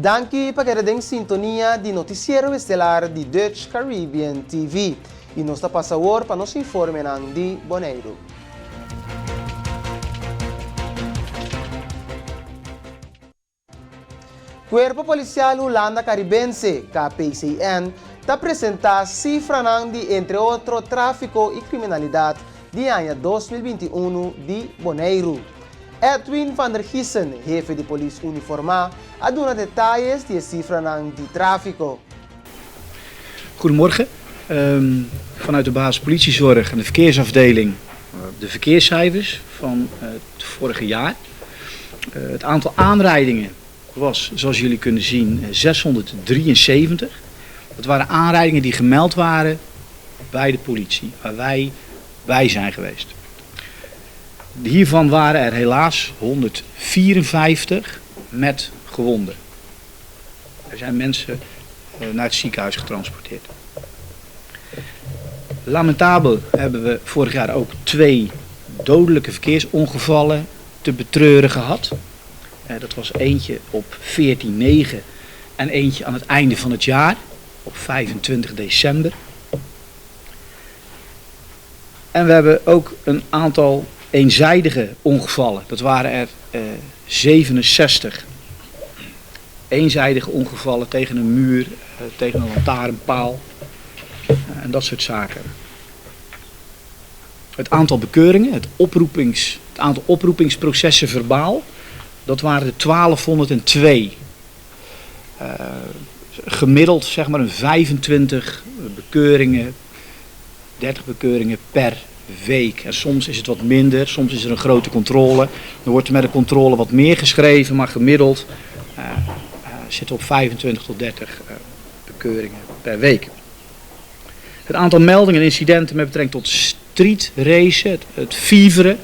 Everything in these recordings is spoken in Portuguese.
Dank u para querer em sintonia de noticiero estelar de Dutch Caribbean TV. E nos está passando para nos informar de Bonaire. Cuerpo Policial Holanda Caribense, KPCN, está apresentando cifra de, entre outros, tráfico e criminalidade de ano 2021 de Bonaire. Edwin van der Giesen, jefe de polícia uniformado, aduna detalhes de cifra de tráfico. Goedemorgen. Vanuit de basis politiezorg en de verkeersafdeling de verkeerscijfers van het vorige jaar. Het aantal aanrijdingen was, zoals jullie kunnen zien, 673. Dat waren aanrijdingen die gemeld waren bij de politie, waar wij bij zijn geweest. Hiervan waren er helaas 154 met gewonden. Er zijn mensen naar het ziekenhuis getransporteerd. Lamentabel hebben we vorig jaar ook 2 dodelijke verkeersongevallen te betreuren gehad. Dat was eentje op 14/9 en eentje aan het einde van het jaar, op 25 december. En we hebben ook een aantal eenzijdige ongevallen. Dat waren er 67. Eenzijdige ongevallen tegen een muur, tegen een lantaarnpaal en dat soort zaken. Het aantal bekeuringen, het aantal oproepingsprocessen verbaal, dat waren er 1202. Gemiddeld zeg maar een 25 bekeuringen, 30 bekeuringen per week. En soms is het wat minder, soms is er een grote controle. Dan wordt er met de controle wat meer geschreven, maar gemiddeld zitten we op 25 tot 30 bekeuringen per week. Het aantal meldingen en incidenten met betrekking tot streetracen, het fieveren,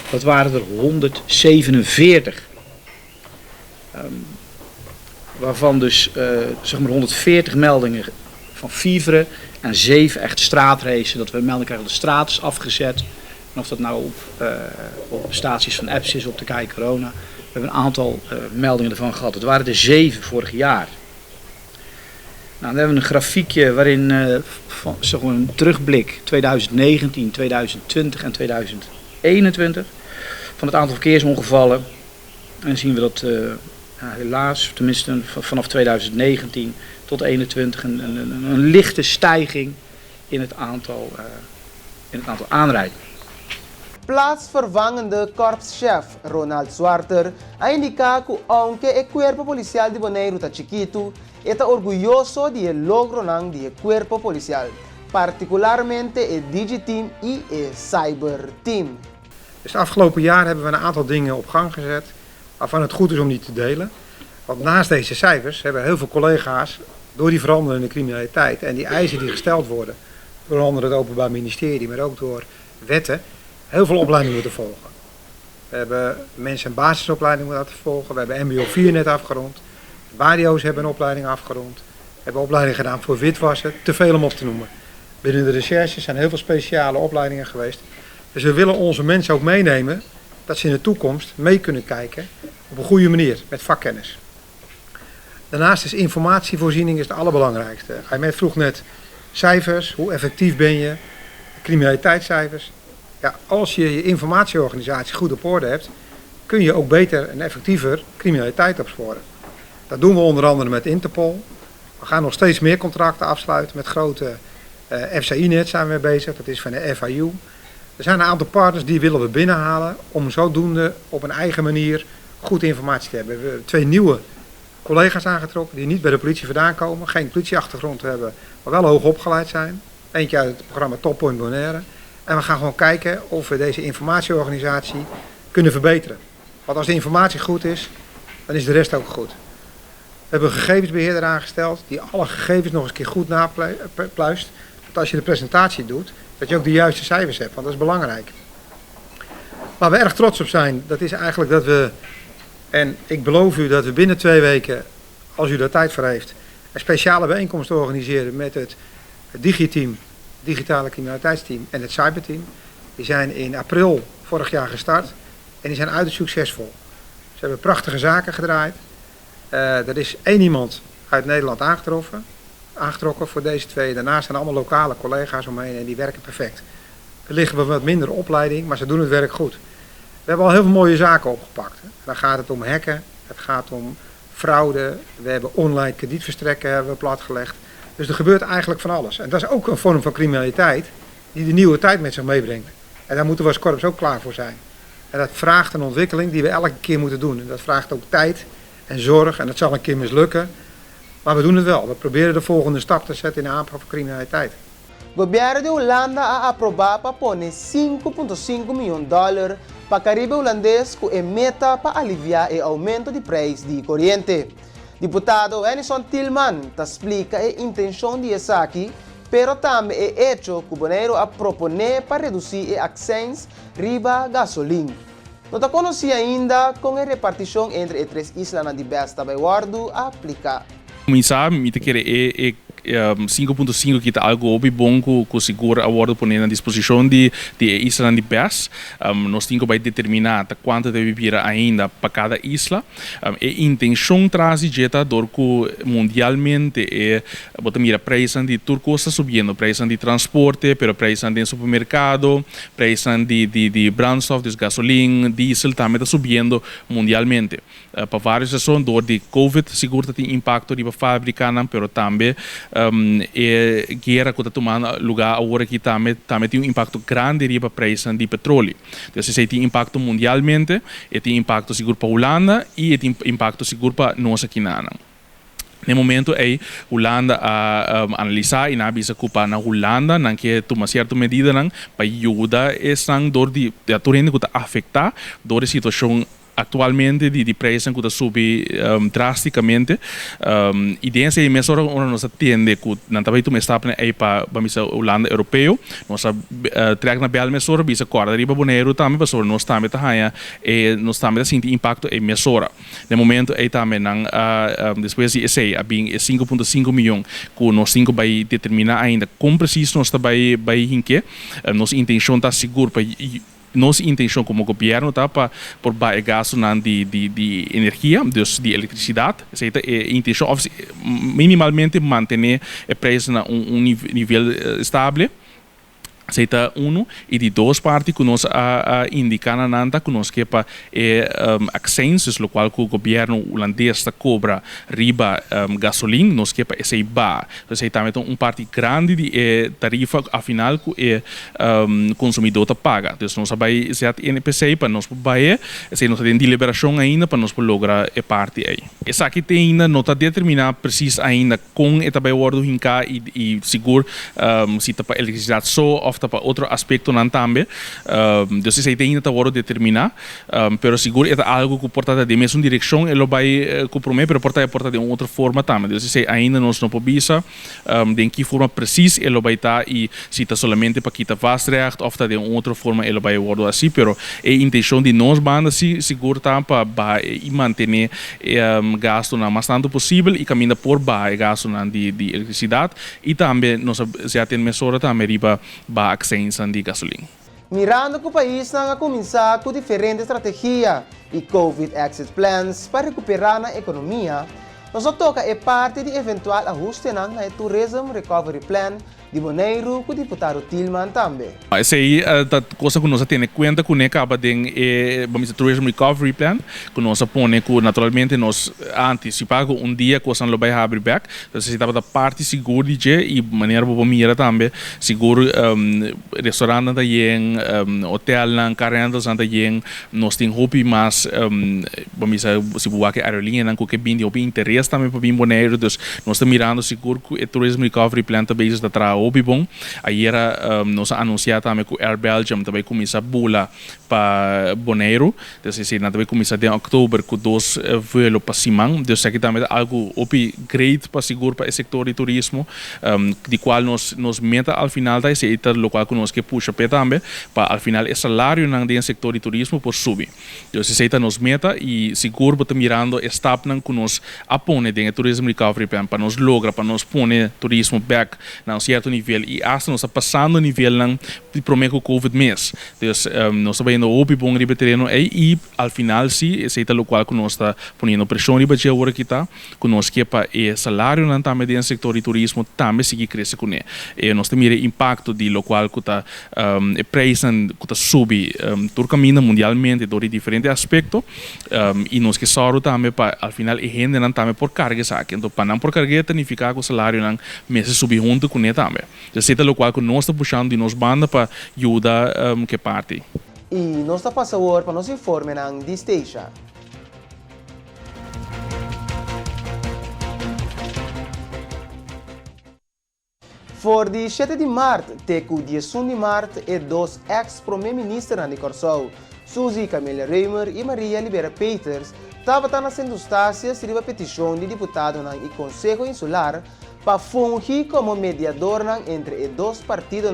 dat waren er 147. Waarvan dus zeg maar 140 meldingen van fieveren en 7 echt straatracen, dat we een melding krijgen dat de straat is afgezet. En of dat nou op staties van apps is, op de Kei Corona. We hebben een aantal meldingen ervan gehad. Het waren er 7 vorig jaar. Nou, dan hebben we een grafiekje waarin zeg maar een terugblik 2019, 2020 en 2021 van het aantal verkeersongevallen. En dan zien we dat helaas, tenminste vanaf 2019 tot 2021, een lichte stijging in het aantal aanrijdingen. Plaatsvervangende korpschef Ronald Zwarter ha indicado que aunque el cuerpo policial de Bonaire está chiquito, está orgulloso de el logro del cuerpo policial, particularmente el Digiteam y el Cyberteam. Dus het afgelopen jaar hebben we een aantal dingen op gang gezet waarvan het goed is om die te delen. Want naast deze cijfers hebben heel veel collega's door die veranderende criminaliteit en die eisen die gesteld worden, door onder het Openbaar Ministerie, maar ook door wetten, heel veel opleidingen moeten volgen. We hebben mensen een basisopleiding laten volgen, we hebben MBO 4 net afgerond, de BADIO's hebben een opleiding afgerond, we hebben opleiding gedaan voor witwassen, te veel om op te noemen. Binnen de recherche zijn heel veel speciale opleidingen geweest. Dus we willen onze mensen ook meenemen dat ze in de toekomst mee kunnen kijken op een goede manier met vakkennis. Daarnaast is informatievoorziening het allerbelangrijkste. Hij vroeg net cijfers, hoe effectief ben je, criminaliteitscijfers. Ja, als je je informatieorganisatie goed op orde hebt, kun je ook beter en effectiever criminaliteit opsporen. Dat doen we onder andere met Interpol. We gaan nog steeds meer contracten afsluiten met grote FCI-net zijn we mee bezig, dat is van de FIU. Er zijn een aantal partners die willen we binnenhalen om zodoende op een eigen manier goed informatie te hebben. We hebben 2 nieuwe collega's aangetrokken die niet bij de politie vandaan komen, geen politieachtergrond hebben, maar wel hoog opgeleid zijn. Eentje uit het programma Top Point Bonaire. En we gaan gewoon kijken of we deze informatieorganisatie kunnen verbeteren. Want als de informatie goed is, dan is de rest ook goed. We hebben een gegevensbeheerder aangesteld die alle gegevens nog eens een keer goed napluist. Dat als je de presentatie doet, dat je ook de juiste cijfers hebt, want dat is belangrijk. Waar we erg trots op zijn, dat is eigenlijk dat we, en ik beloof u dat we binnen 2 weken, als u daar tijd voor heeft, een speciale bijeenkomst organiseren met het Digiteam, digitale criminaliteitsteam en het Cyberteam. Die zijn in april vorig jaar gestart en die zijn uiterst succesvol. Ze hebben prachtige zaken gedraaid. Er is 1 iemand uit Nederland aangetrokken voor deze 2. Daarnaast zijn allemaal lokale collega's omheen en die werken perfect. Er liggen we wat minder opleiding, maar ze doen het werk goed. We hebben al heel veel mooie zaken opgepakt. Dan gaat het om hacken, het gaat om fraude. We hebben online kredietverstrekken hebben we platgelegd. Dus er gebeurt eigenlijk van alles. En dat is ook een vorm van criminaliteit die de nieuwe tijd met zich meebrengt. En daar moeten we als korps ook klaar voor zijn. En dat vraagt een ontwikkeling die we elke keer moeten doen. En dat vraagt ook tijd en zorg. En dat zal een keer mislukken. Maar we doen het wel. We proberen de volgende stap te zetten in de aanpak van criminaliteit. O governo de Holanda ha aprovado para poner $5,5 milhões para Caribe holandês com a meta para aliviar o aumento de preço de corrente. Deputado Henison Tillman explica a intenção de essa aqui, pero também é hecho que o Bonaire a proponer para reduzir a acens riba gasolina. Não está conhecido ainda com a repartição entre as 3 islas de Besta by Wardo a aplicar. Começar, me te querer 5.5 que está algo bom que seguro acordo poner à disposição de isla de BES. Nós temos que determinar quanto deve vir ainda para cada isla. A intenção traz jeta que mundialmente bota mira preço de tudo está subindo, preço de transporte, pero preço de supermercado, preço de brandstof, de gasolina, diesel também está subindo mundialmente. Para várias razões, dor de Covid seguro tem impacto de fábrica, pero também guerra que está tomando lugar agora que também tem impacto grande riba preço de petróleo. Então, se tem impacto mundialmente, tem impacto seguro para a Holanda e tem impacto seguro para nós aqui na Ana. No momento a Holanda a analisar e na bisa culpa na Holanda não que toma certa medida não para ajudar essa dor de torrente que está afetar dor de situação atualmente de preço que está subindo drasticamente e dentro de mês hora nós atende que não também tu me está aí para a Holanda europeu nós traga na bela mês hora bisa corda riba boneiro também para nós também tá e nós também sente impacto em mês hora no momento aí também não depois de esse a bem 5.5 milhões que nós temos que determinar ainda como preciso nós está vai hinque nossa intenção está seguro para nossa intenção como governo tá para por baixo gasto de energia, dus de eletricidade, seita a intenção minimalmente manter o preço na nível estável. Seita e de 2 partes que nós indicamos nanta que nós que para accensos lo qual que o governo holandês cobra riba gasolina nós que para esse ba então seita também parte grande de tarifa afinal que consumidor tá paga então nós vai ser NPC para nós vai se nós tem deliberação ainda para nós lograr a parte aí essa aqui tem ainda não está determinado preciso ainda com eta by word hinka e seguro se tá para eletricidade só para outro aspecto não também então se ainda está agora determinar pero seguro é algo que porta de mesma direção ele vai comprometer pero porta de outra forma também então se ainda nós não podemos de que forma precisa ele vai estar e se está solamente para quitar vastrecht ou de outra forma ele vai agora assim pero a intenção de nós banda se seguro tá para manter gasto na mais tanto possível e caminhar por baixo gasto de eletricidade e também nós já tem mesura também riba accensa de gasolina. Mirando que o país está a começar com diferentes estratégias e COVID exit plans para recuperar a economia, nós toca é parte de eventual ajuste no Tourism Recovery Plan de Bonaire com o deputado Tillman também. Essa aí é a coisa que nós temos em conta que acaba de vamos Tourism Recovery Plan que nós põe que naturalmente nós antecipar dia que nós vai abrir back então se estava da parte segura e maneira para mira também seguro restaurante também hotel não carrendas também nós tem hobby mas vamos se boa que aerolínea não que bem de interesse também para bem Bonaire então nós estamos mirando seguro que o Tourism Recovery Plan também está tra hobby bom. Aí nós anunciamos também que o Air Belgium também começa a bula para Bonaire. Então, se também começa em outubro com 2 voos para Simão. Então, aqui também algo great para seguro para o setor de turismo, de qual nós meta ao final da esse local que nós que puxa para também, para ao final o salário no setor de turismo por subir. Então, se nos meta e seguro para mirando step que nós apone dentro do Tourism Recovery Plan para nos logra para nos pôr turismo back na certo alto nível e hasta nós passando o nível de prometo COVID mês. Então, nós estamos vendo o bom riba terreno e ao final sim, esse é o qual que nós está ponendo pressão riba de agora que está, que nós que para o salário não também dentro do setor de turismo também seguir crescer com ele. E nós temos o impacto de lo qual que está o preço que está subi todo caminho mundialmente por diferentes aspectos e nós que só também para ao final a gente não também por carga saque. Então, para não por carga significa que o salário não mês subir junto com ele também. Esse é o qual que nós está puxando de nós banda para ajudar que parte. E nós está passando para nos informar ng Distasha. Voor die 7 de maart, teku die 1 de maart e dos ex-premier-minister de Corsou, Suzy Camila Reimer e Maria Libera Peters, estavam nas indústrias de petição de deputado no Conselho Insular para fungir como mediador entre os dois partidos.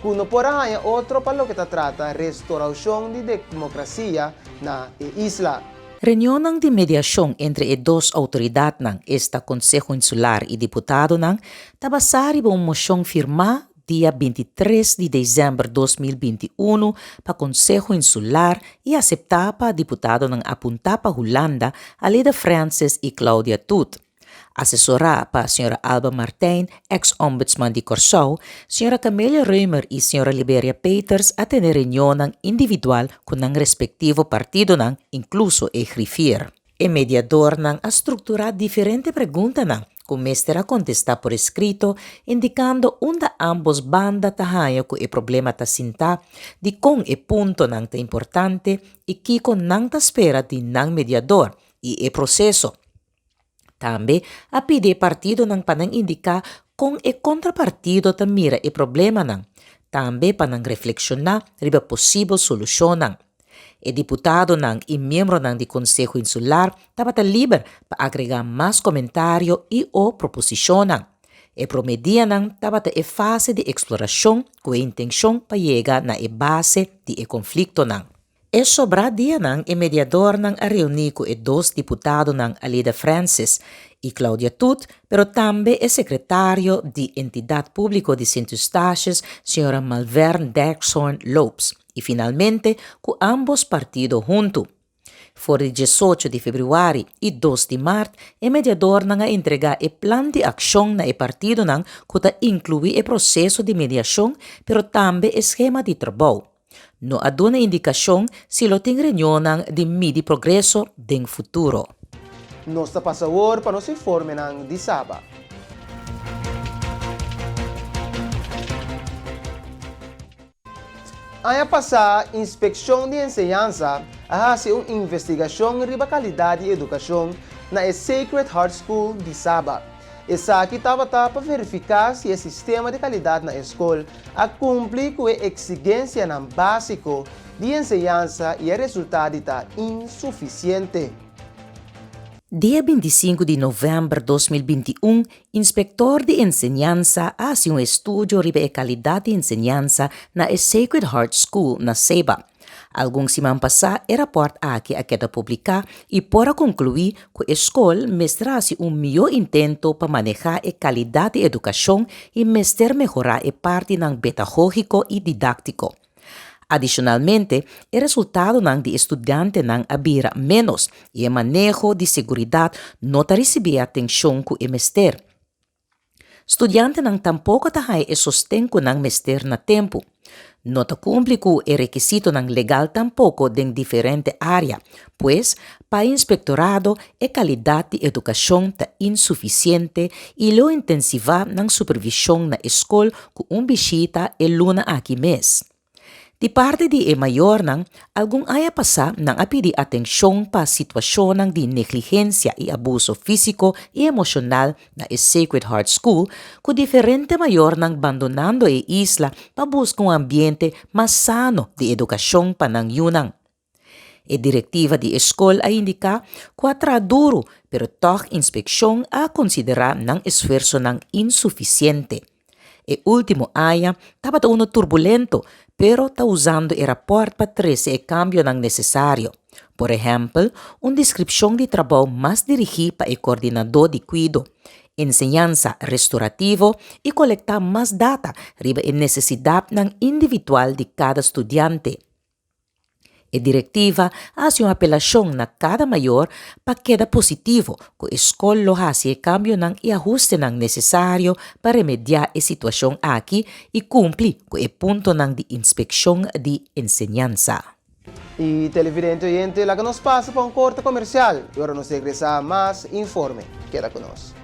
Kuno porá outro para o que trata restauração de democracia na isla. Reunião de mediação entre as duas autoridades esta Conselho Insular e deputado tabasari uma moção firmada dia 23 de dezembro de 2021 para Conselho Insular e aceitada para deputado apuntar para Holanda, Alida Francis e Claudia Tut. Assessora para a Sra. Alba Martin, ex-ombudsman de Corsou, Sra. Camila Reimer e Sra. Liberia Peters atender reunião individual com o respectivo partido, incluso e grifir. O mediador a estruturar diferentes perguntas, começar a contestar por escrito, indicando onde ambos bandas tahanho que o problema ta sinta, de com e ponto ta importante e que con ta espera de mediador e o processo. Também a pedir partido para indicar com e contrapartido ta mira o problema também para reflexionar sobre a possível solução. O deputado e membro do Conselho Insular estava livre para agregar mais comentário e ou proposição. E promedia estava em fase de exploração com a intenção para chegar na base do conflito. E sobre dia o mediador a reunir com os dois deputados Alida Francis e Claudia Tut, pero também o secretário de Entidade Pública de Centro-Estados, Sra. Malvern Derkshorn Lopes, e finalmente com ambos partidos juntos. For 18 de fevereiro e 2 de março, o mediador entrega o plano de ação na partido que inclui o processo de mediação, pero também o esquema de trabalho. Não há uma indicação se lo tem reunião de medir progresso no futuro. Nós está passando para nos informar de Saba. Ano passado, a Inspeção de Enseñanza fez uma investigação sobre a qualidade de educação na Sacred Heart School de Saba. Essa aqui estava para verificar se o sistema de qualidade na escola cumpre com a exigência básica de enseñanza e o resultado está insuficiente. Dia 25 de novembro de 2021, inspector de enseñanza fez um estudo sobre a qualidade de enseñanza na Sacred Heart School na Ceiba. Alguns semanas passadas, o rapport aqui queda publicar e para concluir que a escola mestrase melhor intento para manejar a qualidade de educação e melhorar a parte pedagógico e didático. Adicionalmente, o resultado de estudante abira menos e o manejo de segurança não recebe atenção que o mestre. Estudante tampouco tem o sustento que o mestre na tempo. Não cumpre com o requisito legal tampouco em diferentes áreas, pois, para o inspectorado, a qualidade de educação está insuficiente e lo intensiva na supervisão na escola com visita e luna aqui mês. De parte de maior, algum haya passar a pedir atenção para a situação de negligência e abuso físico e emocional na Sacred Heart School, com diferente maior abandonando a isla para buscar ambiente mais sano de educação para yunang. A diretiva de escola indica que é duro, pero toch inspeção a considerar esforço insuficiente. O último ano estava turbulento, pero está usando o rapport para trazer o cambio necessário. Por exemplo, uma descrição de trabalho mais dirigida para o coordenador de cuidado, enseñanza restaurativo y colectar más data riba en necesidad ng individual de cada estudiante. A direktiva hace uma apelação na cada maior para queda positivo que a escola lo hace cambio ng ajuste ng necessário para remediar a situação aqui e cumprir com o punto ng de inspecção de enseñanza. Y televidente oyente, la que nos pasa para un corte comercial. Y ahora nos regresa más informe. Queda con nosotros.